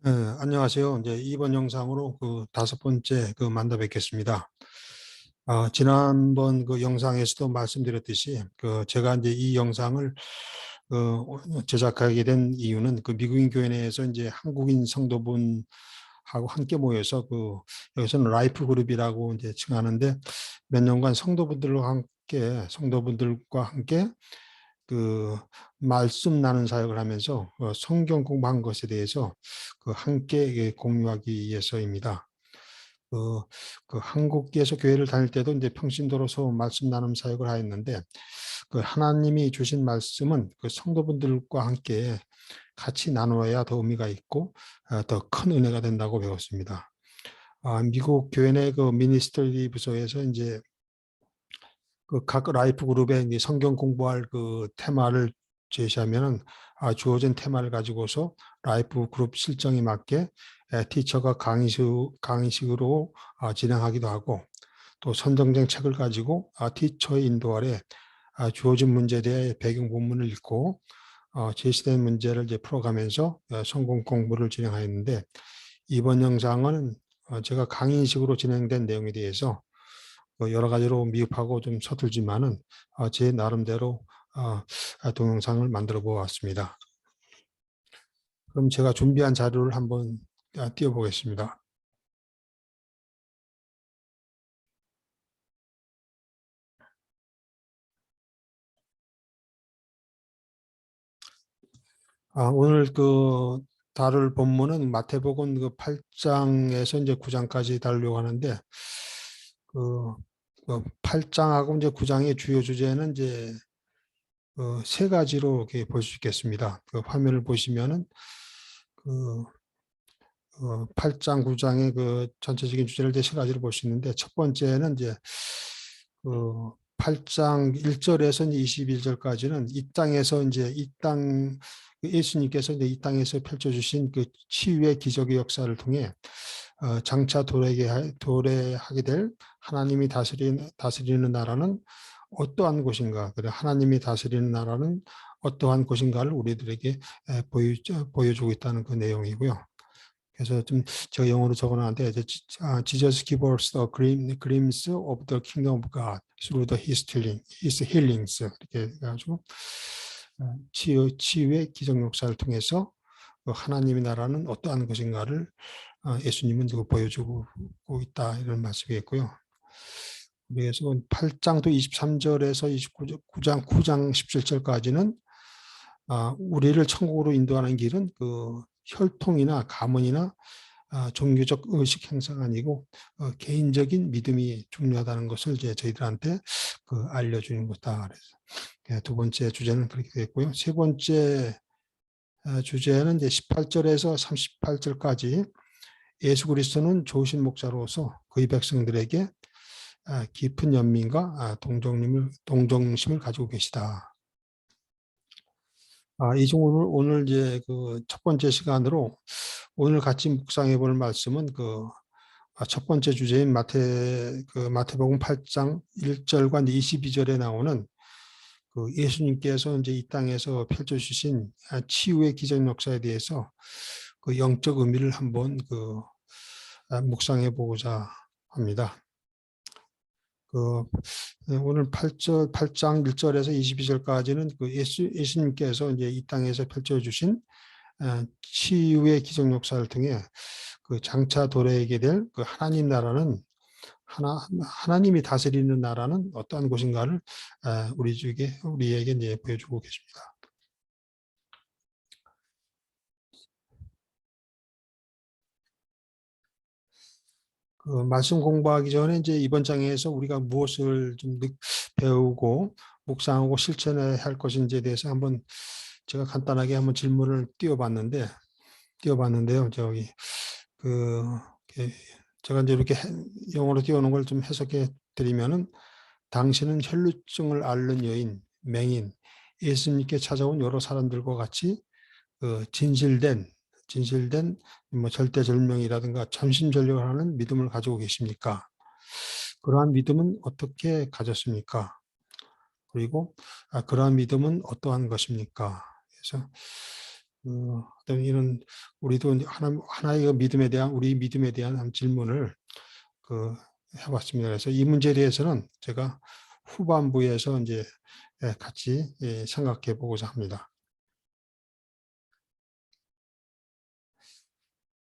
네, 안녕하세요. 이제 이번 영상으로 그 다섯 번째 만나 뵙겠습니다. 지난번 그 영상에서도 말씀드렸듯이 제가 이제 이 영상을 제작하게 된 이유는 미국인 교회 내에서 이제 한국인 성도분하고 함께 모여서 여기서는 라이프 그룹이라고 이제 칭하는데 몇 년간 성도분들과 함께 그 말씀 나눈 사역을 하면서 성경 공부한 것에 대해서 함께 공유하기 위해서입니다. 그, 한국에서 교회를 다닐 때도 이제 평신도로서 말씀 나눔 사역을 하였는데 하나님이 주신 말씀은 성도분들과 함께 같이 나누어야 더 의미가 있고 더 큰 은혜가 된다고 배웠습니다. 미국 교회 내 미니스터리 부서에서 이제 각 라이프 그룹에 이제 성경 공부할 테마를 제시하면은 주어진 테마를 가지고서 라이프 그룹 실정에 맞게 티처가 강의식으로 진행하기도 하고 또 선정된 책을 가지고 티처의 인도 아래 주어진 문제에 대해 배경 본문을 읽고 제시된 문제를 이제 풀어가면서 성경 공부를 진행하였는데 이번 영상은 제가 강의식으로 진행된 내용에 대해서 여러 가지로 미흡하고 좀 서툴지만은 제 나름대로 동영상을 만들어 보았습니다. 그럼 제가 준비한 자료를 한번 띄워보겠습니다. 오늘 다룰 본문은 마태복음 8장에서 이제 9장까지 다루려고 하는데 그 8장하고 이제 9장의 주요 주제는 이제 세 가지로 이렇게 볼 수 있겠습니다. 화면을 보시면은 그 8장, 9장의 전체적인 주제를 이제 세 가지로 볼 수 있는데 첫 번째는 이제 8장 1절에서 이제 21절까지는 이 땅에서 이제 예수님께서 이제 이 땅에서 펼쳐주신 치유의 기적의 역사를 통해 장차 도래하게 될 하나님이 다스리는 나라는 어떠한 곳인가, 그래 하나님이 다스리는 나라는 어떠한 곳인가를 우리들에게 보여주고 있다는 그 내용이고요. 그래서 좀 제가 영어로 적어놨는데 Jesus gives us the glimpse of the kingdom of God through his healings 이렇게 해가지고 치유의 기적 역사를 통해서 하나님의 나라는 어떠한 것인가를 예수님은 보여주고 있다 이런 말씀이겠고요. 그래서 8장도 23절에서 29장 9장 17절까지는 우리를 천국으로 인도하는 길은 혈통이나 가문이나 종교적 의식 행사가 아니고 개인적인 믿음이 중요하다는 것을 이제 저희들한테 알려주는 것이다. 그래서 두 번째 주제는 그렇게 됐고요. 세 번째 주제는 이제 18절에서 38절까지 예수 그리스도는 좋으신 목자로서 그의 백성들에게 깊은 연민과 동정심을 가지고 계시다. 오늘 이제 첫 번째 시간으로 오늘 같이 묵상해 볼 말씀은 첫 번째 주제인 마태복음 8장 1절과 22절에 나오는 예수님께서 이제 이 땅에서 펼쳐주신 치유의 기적 역사에 대해서 영적 의미를 한번 묵상해 보고자 합니다. 오늘 8장 1절에서 22절까지는 예수님께서 이제 이 땅에서 펼쳐주신 치유의 기적 역사를 통해 장차 도래하게 될 하나님 나라는 하나님이 다스리는 나라는 어떠한 곳인가를 우리에게 이제 보여주고 계십니다. 말씀 공부하기 전에 이제 이번 장에서 우리가 무엇을 좀 배우고 묵상하고 실천해야 할 것인지에 대해서 한번 제가 간단하게 한번 질문을 띄워봤는데요. 그 제가 이제 이렇게 영어로 띄워놓은 걸 좀 해석해 드리면은 당신은 혈루증을 앓는 여인, 맹인, 예수님께 찾아온 여러 사람들과 같이 진실된 뭐 절대절명이라든가 전심전력을 하는 믿음을 가지고 계십니까? 그러한 믿음은 어떻게 가졌습니까? 그리고 그러한 믿음은 어떠한 것입니까? 그래서 어떤 이런 우리도 하나의 믿음에 대한 우리 믿음에 대한 한 질문을 해봤습니다. 그래서 이 문제에 대해서는 제가 후반부에서 이제 같이 생각해 보고자 합니다.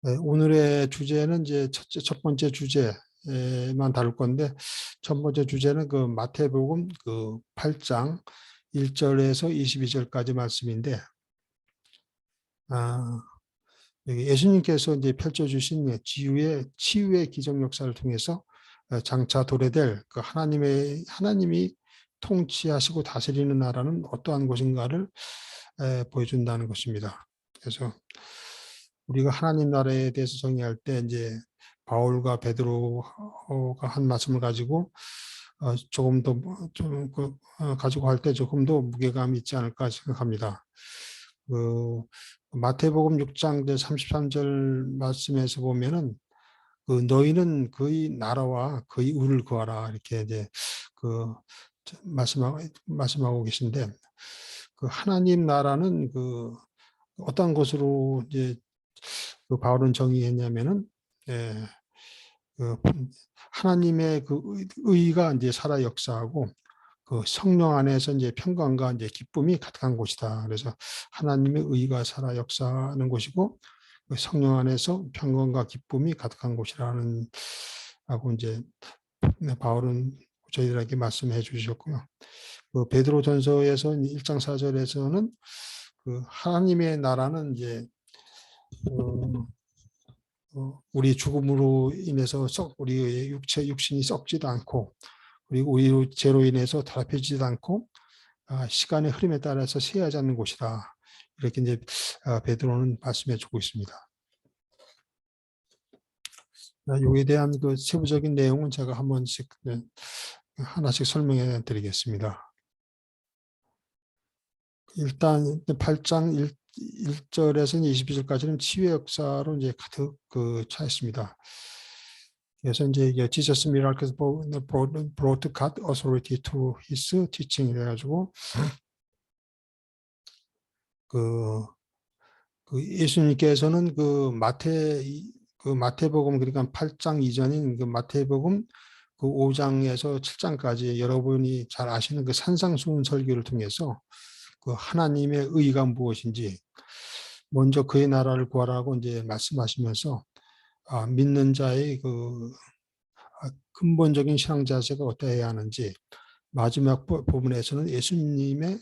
오늘의 주제는 이제 첫 번째 주제만 다룰 건데, 첫 번째 주제는 마태복음 8장 1절에서 22절까지 말씀인데, 여기 예수님께서 이제 펼쳐주신 치유의 기적 역사를 통해서 장차 도래될 하나님이 통치하시고 다스리는 나라는 어떠한 곳인가를 보여준다는 것입니다. 그래서 우리가 하나님 나라에 대해서 정의할 때 이제 바울과 베드로가 한 말씀을 가지고 조금 더 가지고 할 때 조금 더 무게감이 있지 않을까 생각합니다. 마태복음 6장 33절 말씀에서 보면은 너희는 그의 나라와 그의 의를 구하라 이렇게 이제 그 말씀하고 계신데, 하나님 나라는 어떤 것으로 이제 바울은 정의했냐면은, 예, 그 하나님의 의가 이제 살아 역사하고 성령 안에서 이제 평강과 이제 기쁨이 가득한 곳이다. 그래서 하나님의 의가 살아 역사하는 곳이고 성령 안에서 평강과 기쁨이 가득한 곳이라는 하고 이제 바울은 저희들에게 말씀해 주셨고요. 베드로전서에서 1장 4절에서는 하나님의 나라는 이제 우리 죽음으로 인해서 우리의 육신이 썩지도 않고, 그리고 우리 죄로 인해서 더럽혀지지도 않고 시간의 흐름에 따라서 쇠하지 않는 곳이다. 이렇게 이제 베드로는 말씀해 주고 있습니다. 여기에 대한 세부적인 내용은 제가 한 번씩 하나씩 설명해 드리겠습니다. 일단 8장 1절에서 22절까지는 치유의 역사로 이제 가득 차 있습니다. 그래서 이제 Jesus miracles brought God authority to his teaching 이래가지고 예수님께서는 마태복음 그러니까 8장 이전인 마태복음 5장에서 7장까지 여러분이 잘 아시는 산상수훈 설교를 통해서 하나님의 의가 무엇인지 먼저 그의 나라를 구하라고 이제 말씀하시면서 믿는 자의 근본적인 신앙 자세가 어떠해야 하는지, 마지막 부분에서는 예수님의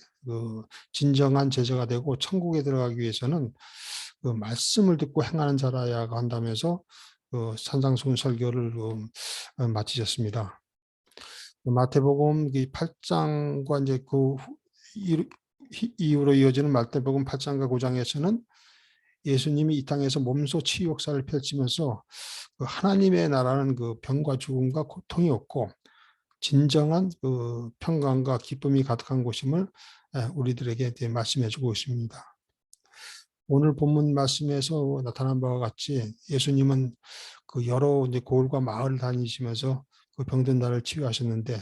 진정한 제자가 되고 천국에 들어가기 위해서는 말씀을 듣고 행하는 자라야 한다면서 산상수훈 설교를 마치셨습니다. 마태복음 8장과 이제 이후로 이어지는 마태복음 8장과 9장에서는 예수님이 이 땅에서 몸소 치유 역사를 펼치면서 하나님의 나라는 병과 죽음과 고통이 없고 진정한 평강과 기쁨이 가득한 곳임을 우리들에게 말씀해주고 있습니다. 오늘 본문 말씀에서 나타난 바와 같이 예수님은 여러 이제 고을과 마을을 다니시면서 병든 자를 치유하셨는데,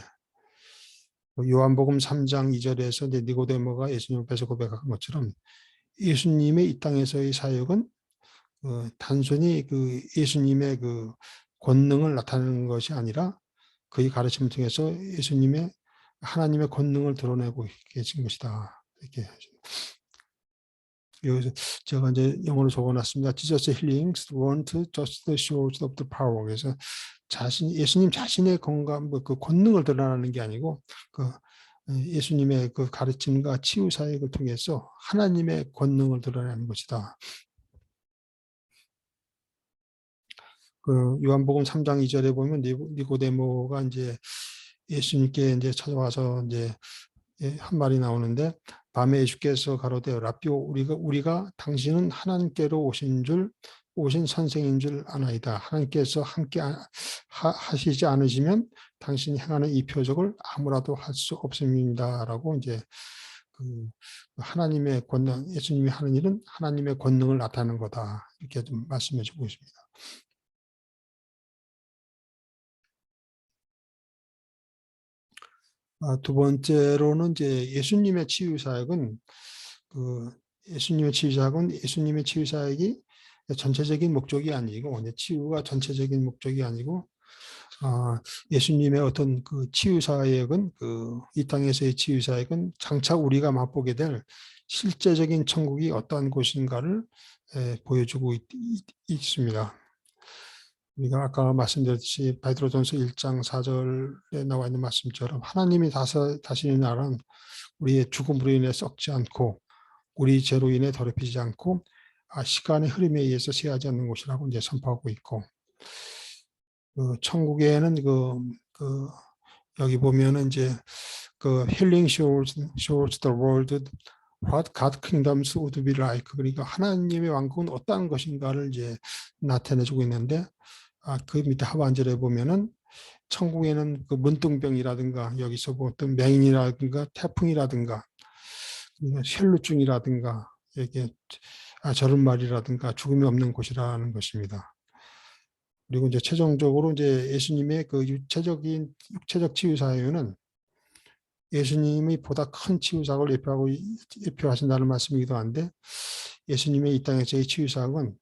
요한복음 3장 2절에서 니고데모가 예수님 앞에서 고백한 것처럼 예수님의 이 땅에서의 사역은 단순히 예수님의 권능을 나타내는 것이 아니라 그의 가르침을 통해서 예수님의 하나님의 권능을 드러내고 계신 것이다. 이렇게 여기서 제가 이제 영어로 적어놨습니다. Jesus healings weren't just the shows of the power. 그래서 예수님 자신의 건강, 권능을 드러나는 게 아니고 예수님의 가르침과 치유 사역을 통해서 하나님의 권능을 드러내는 것이다. 요한복음 3장 2절에 보면 니고데모가 이제 예수님께 이제 찾아와서 이제 한 말이 나오는데, 밤에 예수께서 가로되 라삐오 우리가 당신은 하나님께로 오신 선생인 줄 아나이다. 하나님께서 함께 하시지 않으시면 당신이 행하는 이 표적을 아무라도 할 수 없습니다라고 이제 하나님의 권능, 예수님이 하는 일은 하나님의 권능을 나타내는 거다 이렇게 좀 말씀해 주고 있습니다. 두 번째로는 이제 예수님의 치유 사역은 예수님의 치유사역은 예수님의 치유사역이 전체적인 목적이 아니고 치유가 전체적인 목적이 아니고 예수님의 어떤 그 치유사역은 이 땅에서의 치유사역은 장차 우리가 맛보게 될 실제적인 천국이 어떠한 곳인가를 보여주고 있습니다. 우리가 아까 말씀드렸듯이 베드로전서 1장 4절에 나와 있는 말씀처럼 하나님이 다스리는 나라는 우리의 죽음으로 인해 썩지 않고 우리 죄로 인해 더럽히지 않고 시간의 흐름에 의해서 쇠하지 않는 곳이라고 이제 선포하고 있고 천국에는 여기 보면은 이제 healing shows the world what God kingdoms would be like. 그러니까 하나님의 왕국은 어떠한 것인가를 이제 나타내주고 있는데 그 밑에 하반절에 보면은 천국에는 그 문둥병이라든가 여기서 어떤 맹인이라든가 태풍이라든가 혈루증이라든가 이게 저런 말이라든가 죽음이 없는 곳이라는 것입니다. 그리고 이제 최종적으로 이제 예수님의 그 육체적 치유 사유는 예수님이 보다 큰 치유 사역을 예표하신다는 말씀이기도 한데 예수님의 이 땅에서의 치유 사역은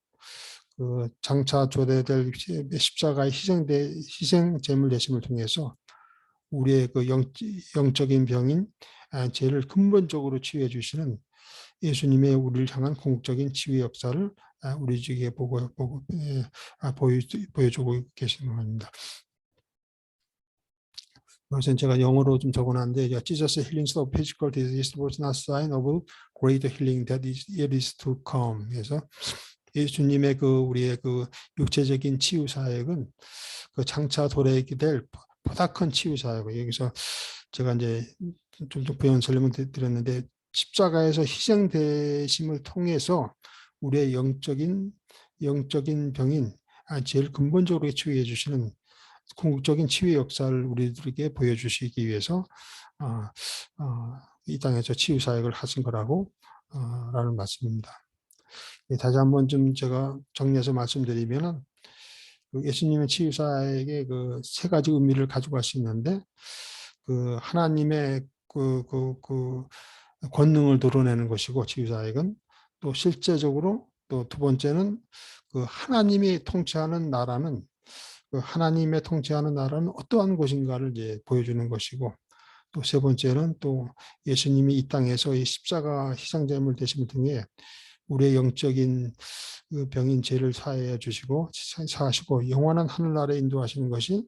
그 장차 조대될 십자가의 희생 제물 대심을 통해서 우리의 그 영적인 병인 죄를 근본적으로 치유해 주시는 예수님의 우리를 향한 궁극적인 치유 역사를 우리에게 보여주고 계시는 겁니다. 이것은 제가 영어로 좀 적어놨는데 Jesus healing of physical disease was not sign of greater healing that it is to come. 그래서 예수님의 우리의 육체적인 치유 사역은 장차 도래하게 될 보다 큰 치유 사역. 여기서 제가 이제 좀 더 부연 설명을 드렸는데 십자가에서 희생되심을 통해서 우리의 영적인 병인 제일 근본적으로 치유해 주시는 궁극적인 치유 역사를 우리들에게 보여주시기 위해서 이 땅에서 치유 사역을 하신 거라고 라는 말씀입니다. 다시 한번 좀 제가 정리해서 말씀드리면은 예수님의 치유 사역의 세 가지 의미를 가지고 갈 수 있는데 하나님의 권능을 드러내는 것이고 치유 사역은 또 실제적으로 또 두 번째는 하나님이 통치하는 나라는 하나님의 통치하는 나라는 어떠한 곳인가를 이제 보여주는 것이고 또 세 번째는 또 예수님이 이 땅에서 이 십자가 희생제물 되심을 통해 우리의 영적인 병인 죄를 사하여 주시고 사하시고 영원한 하늘나라에 인도하시는 것이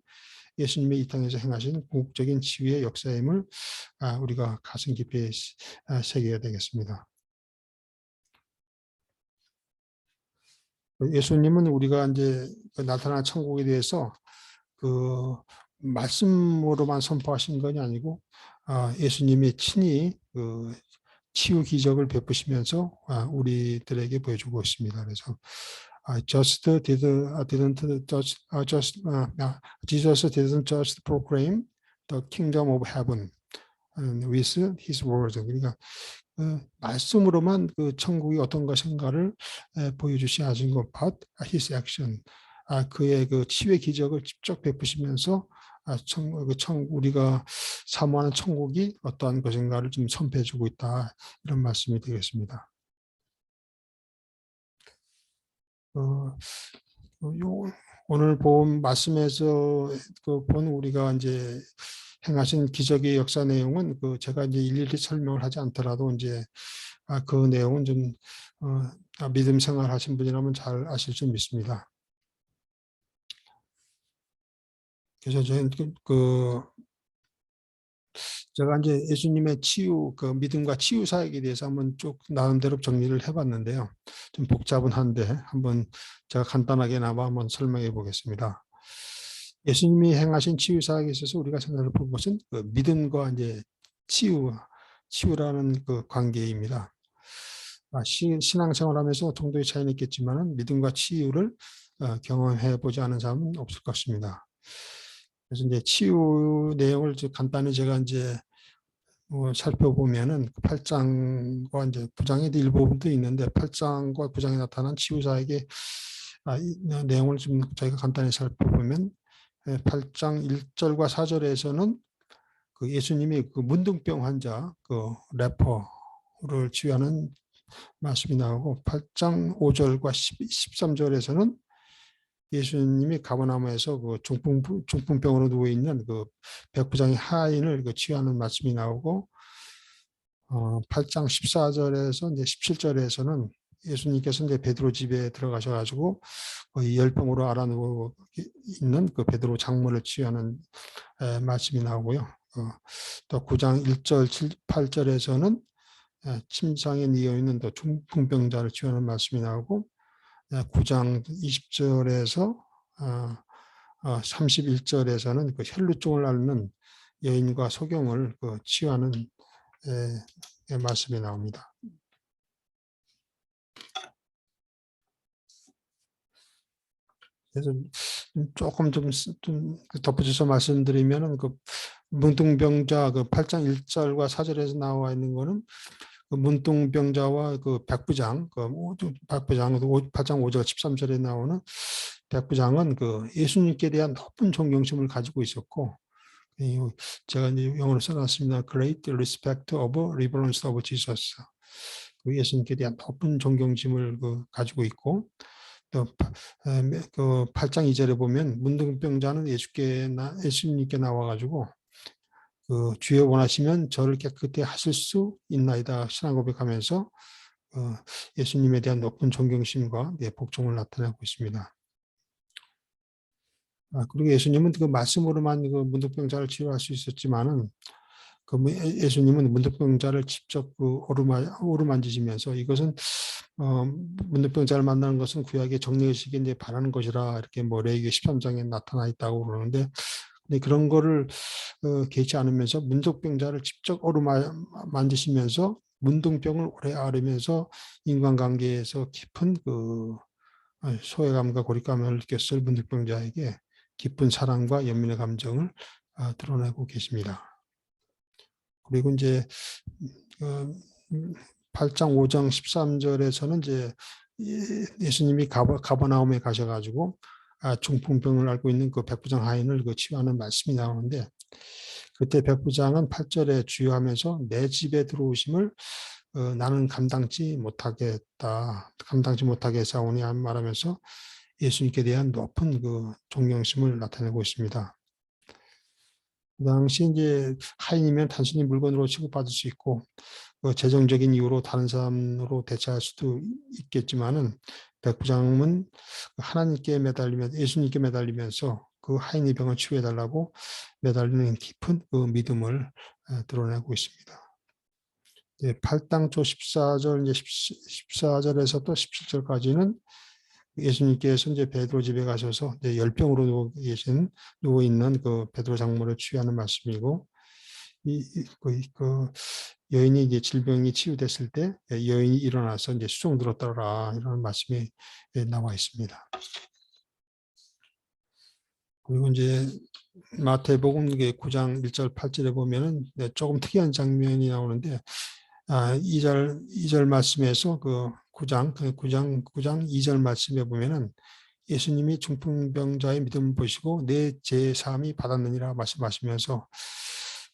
예수님의 이 땅에서 행하신 궁극적인 치유의 역사임을 우리가 가슴 깊이 새겨야 되겠습니다. 예수님은 우리가 이제 나타난 천국에 대해서 말씀으로만 선포하신 것이 아니고 예수님이 친히 치유 기적을 베푸시면서 우리들에게 보여주고 있습니다. 그래서 Jesus didn't just proclaim the kingdom of heaven with his words. 그러니까 말씀으로만 천국이 어떤 것인가를 보여주시 하신 것, but his action. 그의 치유의 기적을 직접 베푸시면서 우리가 사모하는 천국이 어떠한 것인가를 좀 선포해주고 있다. 이런 말씀이 되겠습니다. 오늘 본 말씀에서 본 우리가 이제 행하신 기적의 역사 내용은 제가 이제 일일이 설명을 하지 않더라도 이제 그 내용은 좀 믿음 생활하신 분이라면 잘 아실 줄 믿습니다. 그래서 저는 제가 이제 예수님의 치유, 믿음과 치유 사역에 대해서 한번 쭉 나름대로 정리를 해봤는데요. 좀 복잡은 한데 한번 제가 간단하게나마 한번 설명해 보겠습니다. 예수님이 행하신 치유 사역에 있어서 우리가 생각해 볼 것은 믿음과 이제 치유라는 관계입니다. 신앙생활하면서 정도의 차이는 있겠지만 믿음과 치유를 경험해 보지 않은 사람은 없을 것입니다. 그래서 이제 치유 내용을 간단히 제가 이제 살펴보면은 8장과 이제 9장의 일부분도 있는데 8장과 9장에 나타난 치유사에게 내용을 좀 저희가 간단히 살펴보면 8장 1절과 4절에서는 예수님이 문둥병 환자 래퍼를 치유하는 말씀이 나오고 8장 5절과 13절에서는 예수님이 가버나움에서 그 중풍병으로 누워 있는 그 백부장의 하인을 그 치유하는 말씀이 나오고 8장 14절에서 이제 17절에서는 예수님께서 이제 베드로 집에 들어가셔가지고 이 열병으로 앓아누워 있는 그 베드로 장모를 치유하는 말씀이 나오고요. 또 9장 1절 8절에서는 침상에 뉘어 있는 또 중풍병자를 치유하는 말씀이 나오고 9장 20절에서 31절에서는 그 혈루증을 앓는 여인과 소경을 그 치유하는 말씀이 나옵니다. 그래서 조금 좀 덧붙여서 말씀드리면은 그 문둥병자 그 8장 1절과 4절에서 나와 있는 거는 그 문둥병자와 그 백부장, 그 백부장 8장 5절 13절에 나오는 백부장은 그 예수님께 대한 높은 존경심을 가지고 있었고, 제가 이제 영어로 써놨습니다. Great respect of reverence of Jesus. 그 예수님께 대한 높은 존경심을 그 가지고 있고, 또 그 8장 2절에 보면 문둥병자는 예수님께 나와가지고 그 주여 원하시면 저를 깨끗게 하실 수 있나이다 신앙 고백하면서 예수님에 대한 높은 존경심과 복종을 나타내고 있습니다. 그리고 예수님은 그 말씀으로만 그 문둥병자를 치료할 수 있었지만은 그 예수님은 문둥병자를 직접 그 오르만지시면서 이것은 문둥병자를 만나는 것은 구약의 정례의식에 이제 바라는 것이라 이렇게 뭐 레위기 13장에 나타나 있다고 그러는데 근데 그런 거를 개의치 않으면서 문둥병자를 직접 오르만지시면서 문둥병을 오래 앓으면서 인간관계에서 깊은 그 소외감과 고립감을 느꼈을 문둥병자에게 깊은 사랑과 연민의 감정을 드러내고 계십니다. 그리고 이제 8장 5장 13절에서는 이제 예수님이 가버나움에 가셔가지고 중풍병을 앓고 있는 그 백부장 하인을 그 치유하는 말씀이 나오는데 그때 백부장은 8절에 주유하면서 내 집에 들어오심을 나는 감당치 못하겠사오니 말하면서 예수님께 대한 높은 그 존경심을 나타내고 있습니다. 그 당시 이제 하인이면 단순히 물건으로 취급받을 수 있고 재정적인 이유로 다른 사람으로 대체할 수도 있겠지만은 백부장은 하나님께 예수님께 매달리면서 그 하인의 병을 치유해달라고 매달리는 깊은 그 믿음을 드러내고 있습니다. 8장 초 14절 이제 14절에서 또 17절까지는 예수님께서 이제 베드로 집에 가셔서 이제 열병으로 누워 있는 그 베드로 장모를 치유하는 말씀이고 그 여인이 이제 질병이 치유됐을 때 여인이 일어나서 이제 수종 들었더라 이런 말씀이 나와 있습니다. 그리고 이제 마태복음 9장 1절 8절에 보면은 조금 특이한 장면이 나오는데 2절 말씀에서 그 9장 2절 말씀에 보면은 예수님이 중풍병자의 믿음을 보시고 내 제사함이 받았느니라 말씀하시면서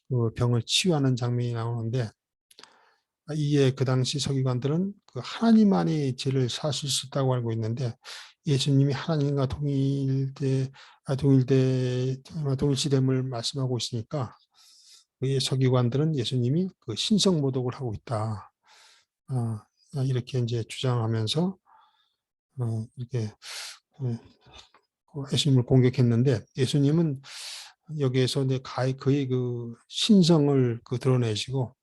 그 병을 치유하는 장면이 나오는데 이에 그 당시 서기관들은 그 하나님만이 죄를 사실 수 있다고 알고 있는데 예수님이 하나님과 동일시됨을 말씀하고 있으니까 그 서기관들은 예수님이 그 신성 모독을 하고 있다. 이렇게 이제 주장하면서 이렇게 예수님을 공격했는데 예수님은 여기에서 이제 그의 그 신성을 드러내시고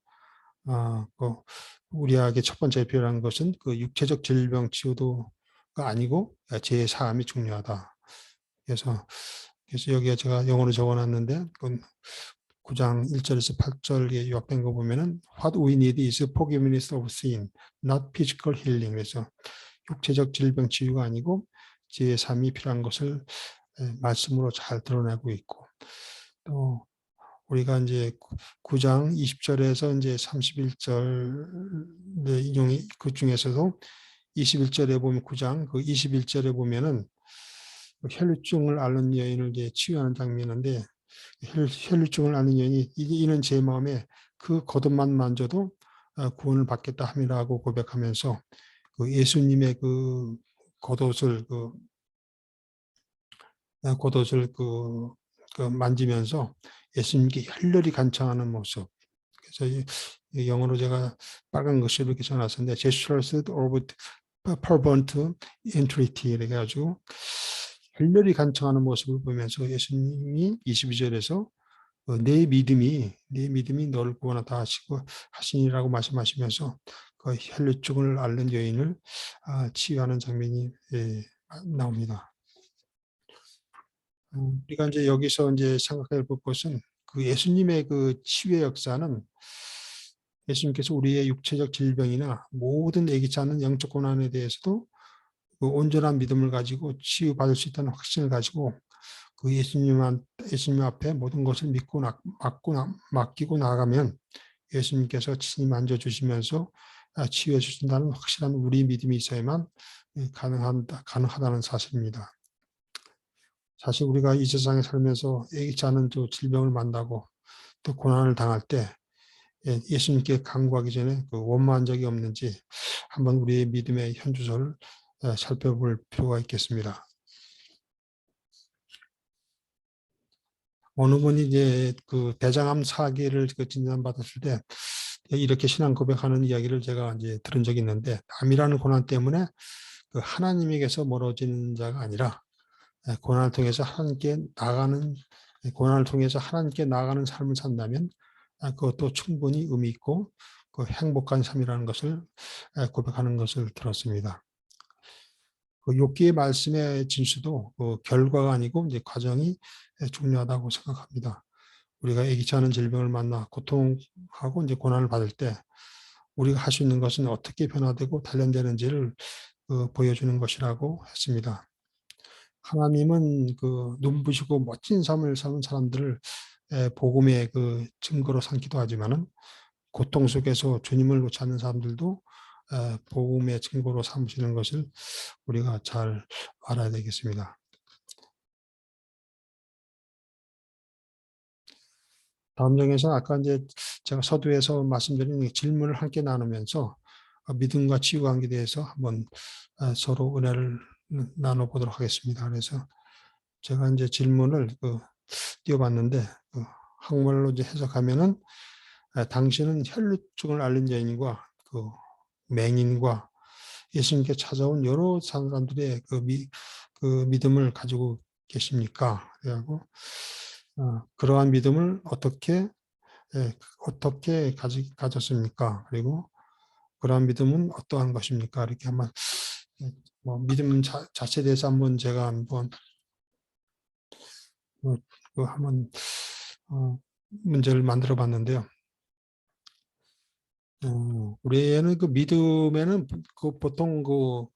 우리에게 첫 번째 필요한 것은 그 육체적 질병 치유도가 아니고 죄의 사함이 중요하다. 그래서 여기에 제가 영어로 적어놨는데 9장 1절에서 8절에 요약된 거 보면은 What we need is forgiveness of sin, not physical healing. 그래서 육체적 질병 치유가 아니고 죄의 삶이 필요한 것을 말씀으로 잘 드러내고 있고 또 우리가 이제 9장 20절에서 이제 31절 인용이 그 중에서도 21절에 보면 9장 그 21절에 보면은 혈루증을 앓는 여인을 이제 치유하는 장면인데 혈루증을 앓는 여인이 이는 제 마음에 그 겉옷만 만져도 구원을 받겠다 함이라고 고백하면서 그 예수님의 그 겉옷을 겉옷을 만지면서 예수님께 열렬히 간청하는 모습. 그래서 이 영어로 제가 빨간 글씨로 이렇게 써놨었는데 gestures of fervent entreaty 이렇게 해가지고 열렬히 간청하는 모습을 보면서 예수님이 22절에서 내 믿음이 너를 구원하다 하시니라고 말씀하시면서 그 혈루증을 앓는 여인을 치유하는 장면이 나옵니다. 우리가 이제 여기서 이제 생각해 볼 것은 그 예수님의 그 치유의 역사는 예수님께서 우리의 육체적 질병이나 모든 예기치 않은 영적 고난에 대해서도 그 온전한 믿음을 가지고 치유받을 수 있다는 확신을 가지고 그 예수님 앞에 모든 것을 맡기고 나가면 예수님께서 친히 만져주시면서 치유해 주신다는 확실한 우리 믿음이 있어야만 가능하다는 사실입니다. 사실 우리가 이 세상에 살면서 예기치 않은 또 질병을 만나고 또 고난을 당할 때 예수님께 간구하기 전에 그 원망한 적이 없는지 한번 우리의 믿음의 현주소를 살펴볼 필요가 있겠습니다. 어느 분이 이제 그 대장암 사기를 진단받았을 때 이렇게 신앙 고백하는 이야기를 제가 이제 들은 적이 있는데, 암이라는 고난 때문에 그 하나님에게서 멀어지는 자가 아니라 고난을 통해서 하나님께 나아가는 삶을 산다면 그것도 충분히 의미 있고 그 행복한 삶이라는 것을 고백하는 것을 들었습니다. 그 욥기의 말씀의 진수도 그 결과가 아니고 이제 과정이 중요하다고 생각합니다. 우리가 예기치 않은 질병을 만나 고통하고 이제 고난을 받을 때 우리가 할 수 있는 것은 어떻게 변화되고 단련되는지를 보여주는 것이라고 했습니다. 하나님은 그 눈부시고 멋진 삶을 사는 사람들을 복음의 그 증거로 삼기도 하지만은 고통 속에서 주님을 찾는 사람들도 복음의 증거로 삼으시는 것을 우리가 잘 알아야 되겠습니다. 다음 장에서는 아까 이제 제가 서두에서 말씀드린 질문을 함께 나누면서 믿음과 치유 관계에 대해서 한번 서로 은혜를 나눠보도록 하겠습니다. 그래서 제가 이제 질문을 띄워봤는데 한국말로 이제 해석하면은 당신은 혈루증을 앓는 여인과 그 맹인과 예수님께 찾아온 여러 사람들의 그 믿음을 가지고 계십니까? 그리고 그러한 믿음을 어떻게 가졌습니까? 그리고 그러한 믿음은 어떠한 것입니까? 이렇게 한번 뭐 믿음 자체에 대해서 한번 제가 한번 한번 문제를 만들어 봤는데요. 우리는 그 믿음에는 그 보통 그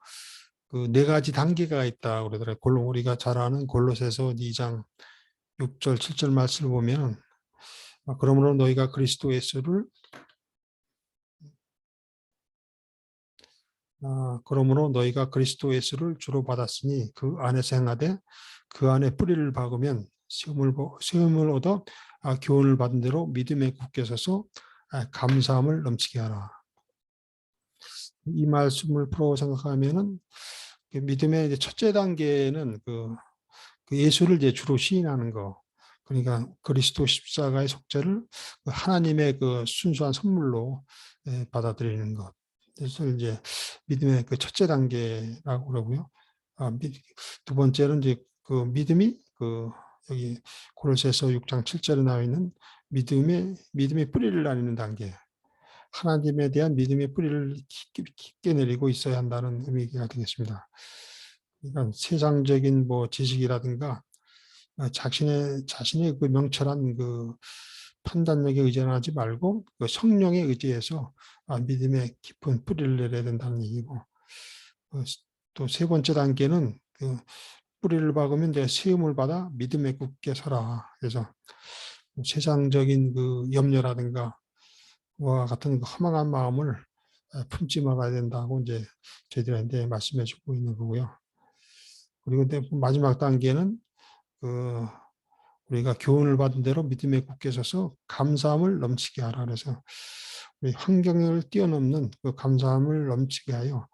네 가지 단계가 있다 그러더라고요. 우리가 잘 아는 골로새서 2장 6절 7절 말씀을 보면 그러므로 너희가 그리스도 예수를 주로 받았으니 그 안에서 행하되 그 안에 뿌리를 박으면 시험을 얻어 교훈을 받은 대로 믿음에 굳게 서서 감사함을 넘치게 하라. 이 말씀을 풀어 생각하면은 믿음의 이제 첫째 단계는 그 예수를 이제 주로 시인하는 거. 그러니까 그리스도 십자가의 속죄를 하나님의 그 순수한 선물로 받아들이는 것. 그래서 이제 믿음의 그 첫째 단계라고 그러고요. 두 번째는 이제 그 믿음이 여기 고로새서 6장 7절에 나와 있는 믿음의 뿌리를 나누는 단계. 하나님에 대한 믿음의 뿌리를 깊게 내리고 있어야 한다는 의미가 되겠습니다. 그러니까 세상적인 뭐 지식이라든가 자신의 그 명철한 그 판단력에 의존하지 말고 그 성령에 의지해서 믿음의 깊은 뿌리를 내려야 된다는 얘기고, 또 세 번째 단계는 그 뿌리를 박으면 내 세움을 받아 믿음에 굳게 서라. 그래서 세상적인 그 염려라든가 와 같은 그 허망한 마음을 품지 말아야 된다고 이제 저희들한테 말씀해 주고 있는 거고요. 그리고 마지막 단계는 그 우리가 교훈을 받은 대로 믿음에 굳게 서서 감사함을 넘치게 하라. 그래서 우리 환경을 뛰어넘는 그 감사함을 넘치게 하여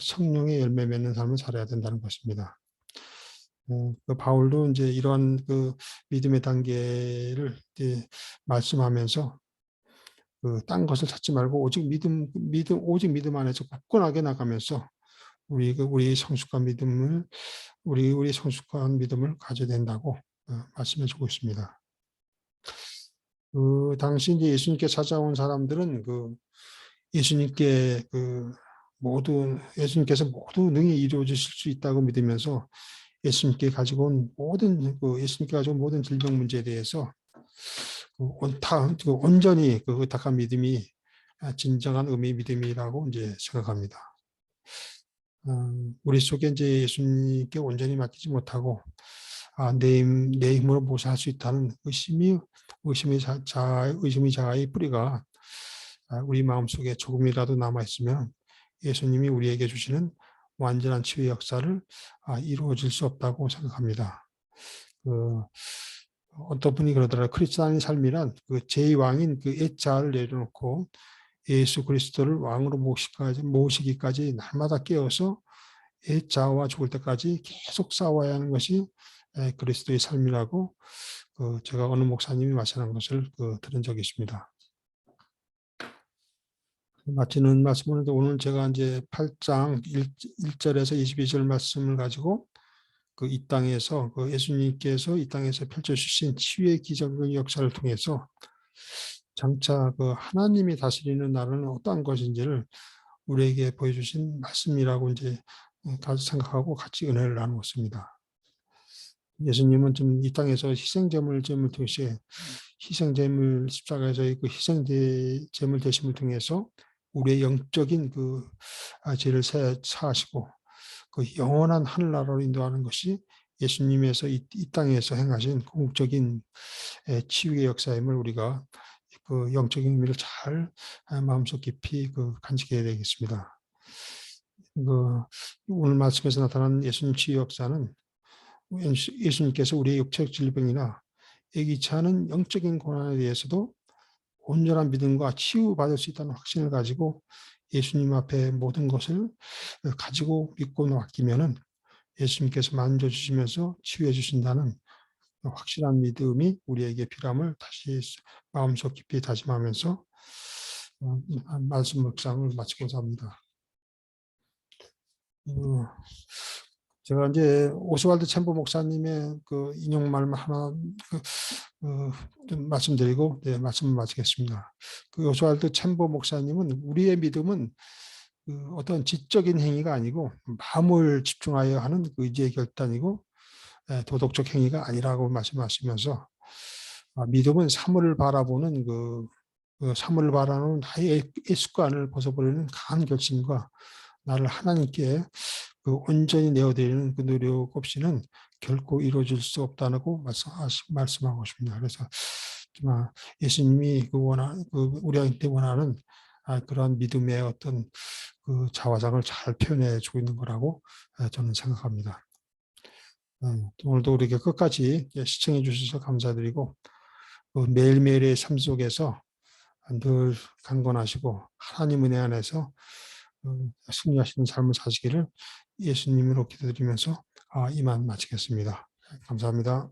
성령의 열매 맺는 삶을 살아야 된다는 것입니다. 그 바울도 이제 이러한 그 믿음의 단계를 이제 말씀하면서 그 딴 것을 찾지 말고 오직 오직 믿음 안에서 굳건하게 나가면서 우리 성숙한 믿음을 우리 성숙한 믿음을 가져야 된다고 말씀해 주고 있습니다. 그 당시 이제 예수님께 찾아온 사람들은 그 예수님께 예수님께서 모두 능히 이루어지실 수 있다고 믿으면서 예수님께 가지고 온 모든 질병 문제에 대해서 온전히 의탁한 믿음이 진정한 의미의 믿음이라고 이제 생각합니다. 우리 속에 이제 예수님께 온전히 맡기지 못하고 내 힘으로 무엇을 할 수 있다는 의심이 자아의 뿌리가 우리 마음속에 조금이라도 남아있으면 예수님이 우리에게 주시는 완전한 치유의 역사를 이루어질 수 없다고 생각합니다. 어떤 분이 그러더라고요. 크리스찬의 삶이란 그 제2왕인 그 옛자를 내려놓고 예수 그리스도를 왕으로 모시기까지 날마다 깨어서 옛자와 죽을 때까지 계속 싸워야 하는 것이 그리스도의 삶이라고 제가 어느 목사님이 말씀한 것을 들은 적이 있습니다. 마치는 말씀은 오늘 제가 이제 8장 1절에서 22절 말씀을 가지고 이 땅에서 예수님께서 이 땅에서 펼쳐주신 치유의 기적의 역사를 통해서 장차 하나님이 다스리는 나라는 어떠한 것인지를 우리에게 보여주신 말씀이라고 이제 생각하고 같이 은혜를 나누었습니다. 예수님은 좀 이 땅에서 희생제물을 통해 희생제물 십자가에서의 그 희생제물 되심을 통해서 우리의 영적인 죄를 사하시고 영원한 하늘나라로 인도하는 것이 예수님에서 이 땅에서 행하신 궁극적인 치유의 역사임을 우리가 영적인 의미를 잘 마음속 깊이 간직해야 되겠습니다. 오늘 말씀에서 나타난 예수님 치유 역사는 예수님께서 우리의 육체적 질병이나 예기치 않은 영적인 고난에 대해서도 온전한 믿음과 치유받을 수 있다는 확신을 가지고 예수님 앞에 모든 것을 가지고 믿고 맡기면은 예수님께서 만져주시면서 치유해 주신다는 확실한 믿음이 우리에게 필요함을 다시 마음속 깊이 다짐하면서 말씀 묵상을 마치고자 합니다. 제가 이제 오스왈드 챔버 목사님의 인용 말 하나 좀 말씀드리고 말씀을 마치겠습니다. 오스왈드 챔버 목사님은 우리의 믿음은 어떤 지적인 행위가 아니고 마음을 집중하여 하는 의지의 결단이고 도덕적 행위가 아니라고 말씀하시면서 믿음은 사물을 바라보는 사물을 바라는 나의 습관을 벗어버리는 강한 결심과 나를 하나님께 온전히 내어드리는 그 노력 없이는 결코 이루어질 수 없다고 말씀하고 싶습니다. 그래서 예수님이 우리한테 원하는 그런 믿음의 어떤 자화상을 잘 표현해 주고 있는 거라고 저는 생각합니다. 오늘도 우리에게 끝까지 시청해 주셔서 감사드리고 매일매일의 삶 속에서 늘 강건하시고 하나님 은혜 안에서 승리하시는 삶을 사시기를 예수님으로 기도드리면서 이만 마치겠습니다. 감사합니다.